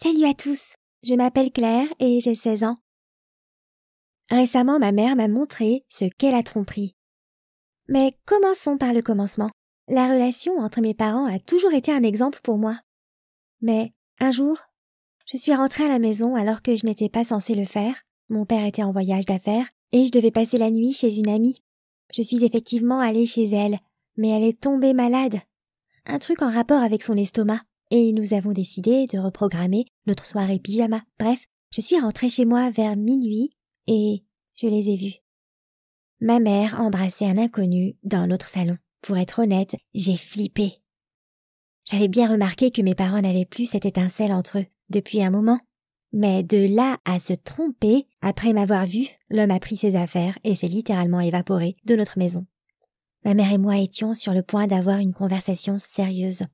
Salut à tous, je m'appelle Claire et j'ai 16 ans. Récemment, ma mère m'a montré ce qu'est la tromperie. Mais commençons par le commencement. La relation entre mes parents a toujours été un exemple pour moi. Mais un jour, je suis rentrée à la maison alors que je n'étais pas censée le faire. Mon père était en voyage d'affaires et je devais passer la nuit chez une amie. Je suis effectivement allée chez elle, mais elle est tombée malade. Un truc en rapport avec son estomac. Et nous avons décidé de reprogrammer notre soirée pyjama. Bref, je suis rentrée chez moi vers minuit et je les ai vus. Ma mère embrassait un inconnu dans notre salon. Pour être honnête, j'ai flippé. J'avais bien remarqué que mes parents n'avaient plus cette étincelle entre eux depuis un moment. Mais de là à se tromper, après m'avoir vu, l'homme a pris ses affaires et s'est littéralement évaporé de notre maison. Ma mère et moi étions sur le point d'avoir une conversation sérieuse.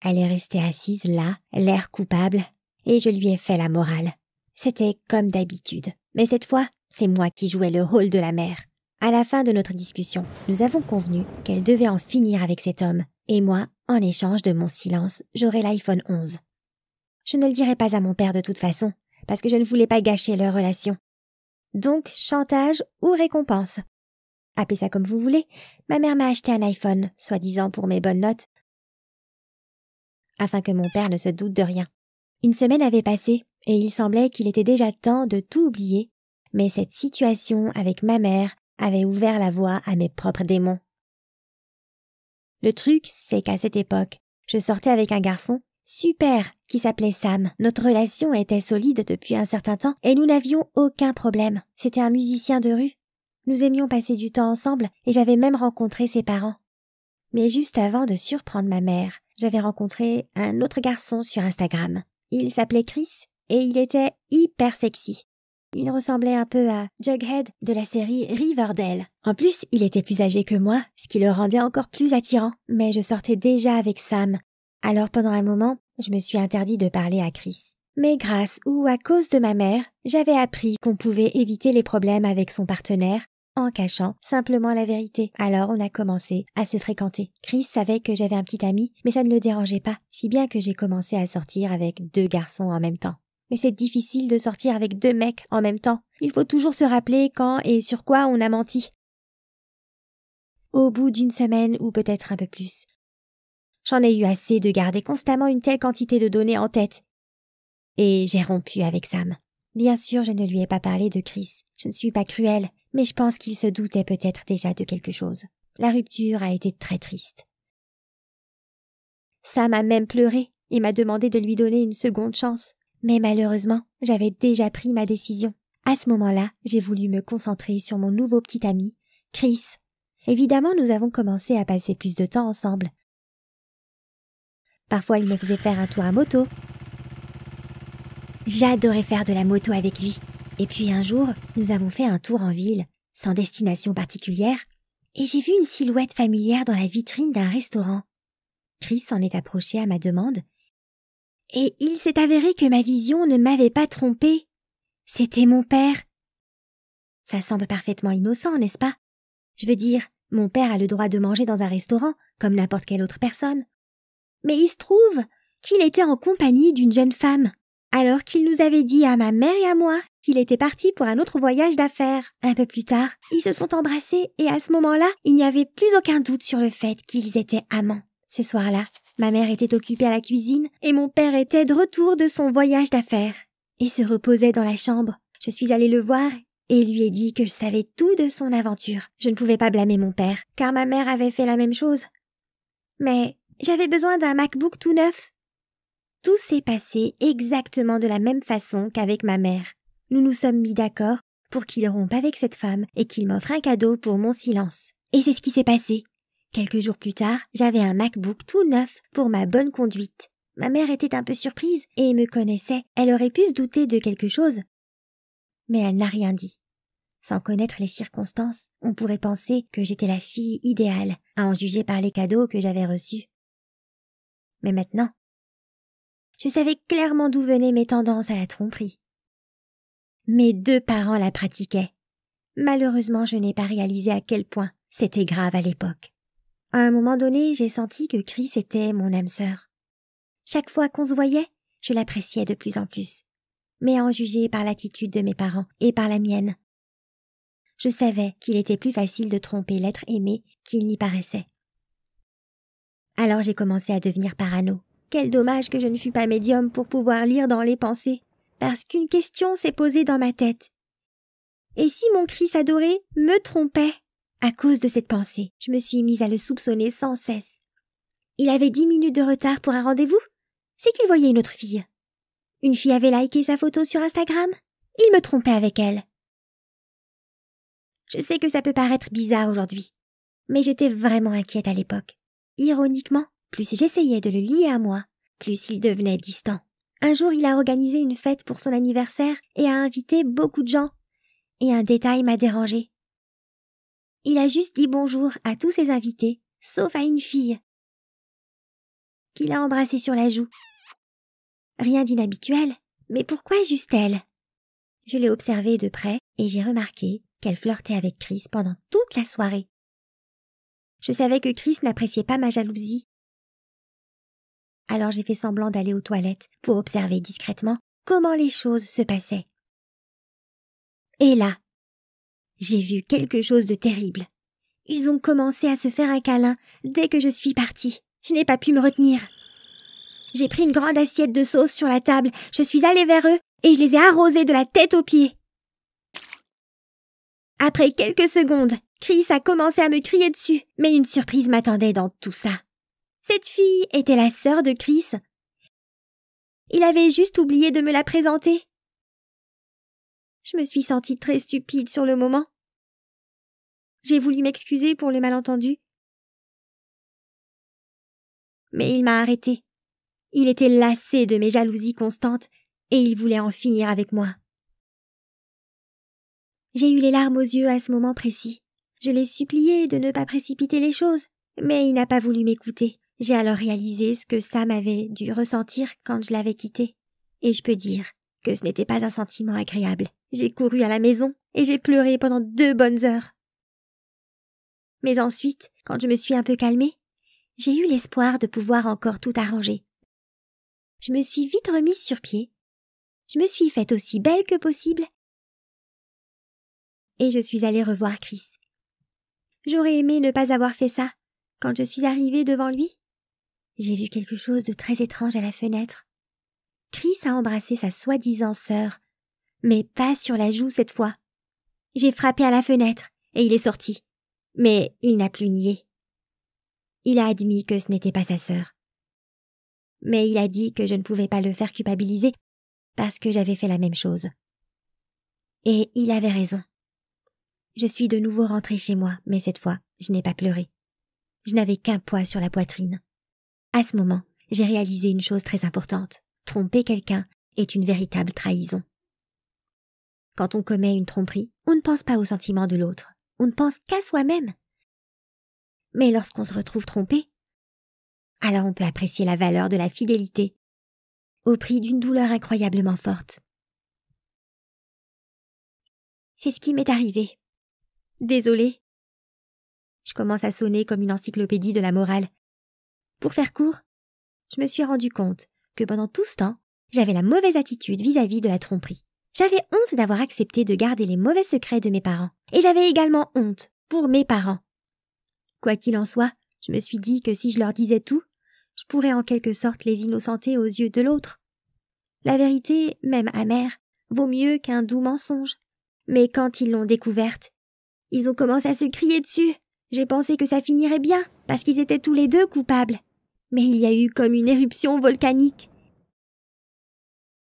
Elle est restée assise là, l'air coupable, et je lui ai fait la morale. C'était comme d'habitude. Mais cette fois, c'est moi qui jouais le rôle de la mère. À la fin de notre discussion, nous avons convenu qu'elle devait en finir avec cet homme, et moi, en échange de mon silence, j'aurai l'iPhone 11. Je ne le dirai pas à mon père de toute façon, parce que je ne voulais pas gâcher leur relation. Donc, chantage ou récompense. Appelez ça comme vous voulez, ma mère m'a acheté un iPhone, soi-disant pour mes bonnes notes, afin que mon père ne se doute de rien. Une semaine avait passé, et il semblait qu'il était déjà temps de tout oublier, mais cette situation avec ma mère avait ouvert la voie à mes propres démons. Le truc, c'est qu'à cette époque, je sortais avec un garçon super qui s'appelait Sam. Notre relation était solide depuis un certain temps et nous n'avions aucun problème. C'était un musicien de rue. Nous aimions passer du temps ensemble et j'avais même rencontré ses parents. Mais juste avant de surprendre ma mère, j'avais rencontré un autre garçon sur Instagram. Il s'appelait Chris et il était hyper sexy. Il ressemblait un peu à Jughead de la série Riverdale. En plus, il était plus âgé que moi, ce qui le rendait encore plus attirant. Mais je sortais déjà avec Sam. Alors pendant un moment, je me suis interdit de parler à Chris. Mais grâce ou à cause de ma mère, j'avais appris qu'on pouvait éviter les problèmes avec son partenaire en cachant simplement la vérité. Alors on a commencé à se fréquenter. Chris savait que j'avais un petit ami, mais ça ne le dérangeait pas, si bien que j'ai commencé à sortir avec 2 garçons en même temps. Mais c'est difficile de sortir avec 2 mecs en même temps. Il faut toujours se rappeler quand et sur quoi on a menti. Au bout d'une semaine ou peut-être un peu plus, j'en ai eu assez de garder constamment une telle quantité de données en tête. Et j'ai rompu avec Sam. Bien sûr, je ne lui ai pas parlé de Chris. Je ne suis pas cruelle, mais je pense qu'il se doutait peut-être déjà de quelque chose. La rupture a été très triste. Sam a même pleuré et m'a demandé de lui donner une seconde chance. Mais malheureusement, j'avais déjà pris ma décision. À ce moment-là, j'ai voulu me concentrer sur mon nouveau petit ami, Chris. Évidemment, nous avons commencé à passer plus de temps ensemble. Parfois, il me faisait faire un tour à moto. J'adorais faire de la moto avec lui. Et puis un jour, nous avons fait un tour en ville, sans destination particulière, et j'ai vu une silhouette familière dans la vitrine d'un restaurant. Chris s'en est approché à ma demande, et il s'est avéré que ma vision ne m'avait pas trompée. C'était mon père. Ça semble parfaitement innocent, n'est-ce pas? Je veux dire, mon père a le droit de manger dans un restaurant, comme n'importe quelle autre personne. Mais il se trouve qu'il était en compagnie d'une jeune femme, alors qu'il nous avait dit à ma mère et à moi qu'il était parti pour un autre voyage d'affaires. Un peu plus tard, ils se sont embrassés et à ce moment-là, il n'y avait plus aucun doute sur le fait qu'ils étaient amants. Ce soir-là, ma mère était occupée à la cuisine et mon père était de retour de son voyage d'affaires et se reposait dans la chambre. Je suis allée le voir et lui ai dit que je savais tout de son aventure. Je ne pouvais pas blâmer mon père, car ma mère avait fait la même chose. Mais j'avais besoin d'un MacBook tout neuf. Tout s'est passé exactement de la même façon qu'avec ma mère. Nous nous sommes mis d'accord pour qu'il rompe avec cette femme et qu'il m'offre un cadeau pour mon silence. Et c'est ce qui s'est passé. Quelques jours plus tard, j'avais un MacBook tout neuf pour ma bonne conduite. Ma mère était un peu surprise et me connaissait. Elle aurait pu se douter de quelque chose. Mais elle n'a rien dit. Sans connaître les circonstances, on pourrait penser que j'étais la fille idéale, à en juger par les cadeaux que j'avais reçus. Mais maintenant, je savais clairement d'où venaient mes tendances à la tromperie. Mes 2 parents la pratiquaient. Malheureusement, je n'ai pas réalisé à quel point c'était grave à l'époque. À un moment donné, j'ai senti que Chris était mon âme sœur. Chaque fois qu'on se voyait, Je l'appréciais de plus en plus, mais à en juger par l'attitude de mes parents et par la mienne. Je savais qu'il était plus facile de tromper l'être aimé qu'il n'y paraissait. Alors j'ai commencé à devenir parano. Quel dommage que je ne fus pas médium pour pouvoir lire dans les pensées, parce qu'une question s'est posée dans ma tête. Et si mon Chris adoré me trompait? À cause de cette pensée, je me suis mise à le soupçonner sans cesse. Il avait 10 minutes de retard pour un rendez-vous? C'est qu'il voyait une autre fille. Une fille avait liké sa photo sur Instagram? Il me trompait avec elle. Je sais que ça peut paraître bizarre aujourd'hui, mais j'étais vraiment inquiète à l'époque. Ironiquement, plus j'essayais de le lier à moi, plus il devenait distant. Un jour, il a organisé une fête pour son anniversaire et a invité beaucoup de gens. Et un détail m'a dérangée. Il a juste dit bonjour à tous ses invités, sauf à une fille, qu'il a embrassée sur la joue. Rien d'inhabituel, mais pourquoi juste elle? Je l'ai observée de près et j'ai remarqué qu'elle flirtait avec Chris pendant toute la soirée. Je savais que Chris n'appréciait pas ma jalousie. Alors j'ai fait semblant d'aller aux toilettes pour observer discrètement comment les choses se passaient. Et là, j'ai vu quelque chose de terrible. Ils ont commencé à se faire un câlin dès que je suis partie. Je n'ai pas pu me retenir. J'ai pris une grande assiette de sauce sur la table, je suis allée vers eux et je les ai arrosés de la tête aux pieds. Après quelques secondes, Chris a commencé à me crier dessus, mais une surprise m'attendait dans tout ça. Cette fille était la sœur de Chris. Il avait juste oublié de me la présenter. Je me suis sentie très stupide sur le moment. J'ai voulu m'excuser pour le malentendu. Mais il m'a arrêtée. Il était lassé de mes jalousies constantes et il voulait en finir avec moi. J'ai eu les larmes aux yeux à ce moment précis. Je l'ai supplié de ne pas précipiter les choses, mais il n'a pas voulu m'écouter. J'ai alors réalisé ce que Sam avait dû ressentir quand je l'avais quitté. Et je peux dire que ce n'était pas un sentiment agréable. J'ai couru à la maison et j'ai pleuré pendant 2 bonnes heures. Mais ensuite, quand je me suis un peu calmée, j'ai eu l'espoir de pouvoir encore tout arranger. Je me suis vite remise sur pied. Je me suis faite aussi belle que possible. Et je suis allée revoir Chris. J'aurais aimé ne pas avoir fait ça. Quand je suis arrivée devant lui, j'ai vu quelque chose de très étrange à la fenêtre. Chris a embrassé sa soi-disant sœur, mais pas sur la joue cette fois. J'ai frappé à la fenêtre et il est sorti. Mais il n'a plus nié. Il a admis que ce n'était pas sa sœur. Mais il a dit que je ne pouvais pas le faire culpabiliser parce que j'avais fait la même chose. Et il avait raison. Je suis de nouveau rentrée chez moi, mais cette fois, je n'ai pas pleuré. Je n'avais qu'un poids sur la poitrine. À ce moment, j'ai réalisé une chose très importante. Tromper quelqu'un est une véritable trahison. Quand on commet une tromperie, on ne pense pas aux sentiments de l'autre. On ne pense qu'à soi-même. Mais lorsqu'on se retrouve trompé, alors on peut apprécier la valeur de la fidélité au prix d'une douleur incroyablement forte. C'est ce qui m'est arrivé. Désolée. Je commence à sonner comme une encyclopédie de la morale. Pour faire court, je me suis rendu compte que pendant tout ce temps, j'avais la mauvaise attitude vis-à-vis de la tromperie. J'avais honte d'avoir accepté de garder les mauvais secrets de mes parents. Et j'avais également honte pour mes parents. Quoi qu'il en soit, je me suis dit que si je leur disais tout, je pourrais en quelque sorte les innocenter aux yeux de l'autre. La vérité, même amère, vaut mieux qu'un doux mensonge. Mais quand ils l'ont découverte, ils ont commencé à se crier dessus. J'ai pensé que ça finirait bien, parce qu'ils étaient tous les deux coupables. Mais il y a eu comme une éruption volcanique.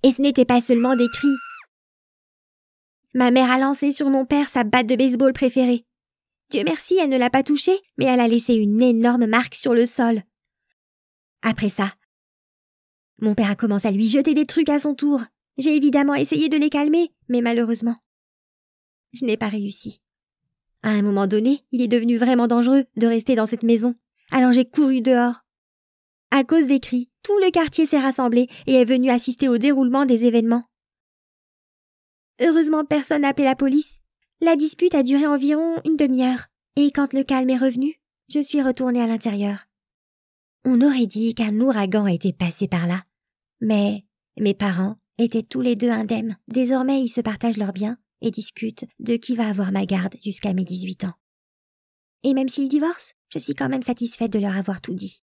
Et ce n'était pas seulement des cris. Ma mère a lancé sur mon père sa batte de baseball préférée. Dieu merci, elle ne l'a pas touché, mais elle a laissé une énorme marque sur le sol. Après ça, mon père a commencé à lui jeter des trucs à son tour. J'ai évidemment essayé de les calmer, mais malheureusement, je n'ai pas réussi. À un moment donné, il est devenu vraiment dangereux de rester dans cette maison. Alors j'ai couru dehors. À cause des cris, tout le quartier s'est rassemblé et est venu assister au déroulement des événements. Heureusement, personne n'a appelé la police. La dispute a duré environ une demi-heure. Et quand le calme est revenu, je suis retournée à l'intérieur. On aurait dit qu'un ouragan était passé par là. Mais Mes parents étaient tous les deux indemnes. Désormais, ils se partagent leurs biens et discutent de qui va avoir ma garde jusqu'à mes 18 ans. Et même s'ils divorcent, je suis quand même satisfaite de leur avoir tout dit.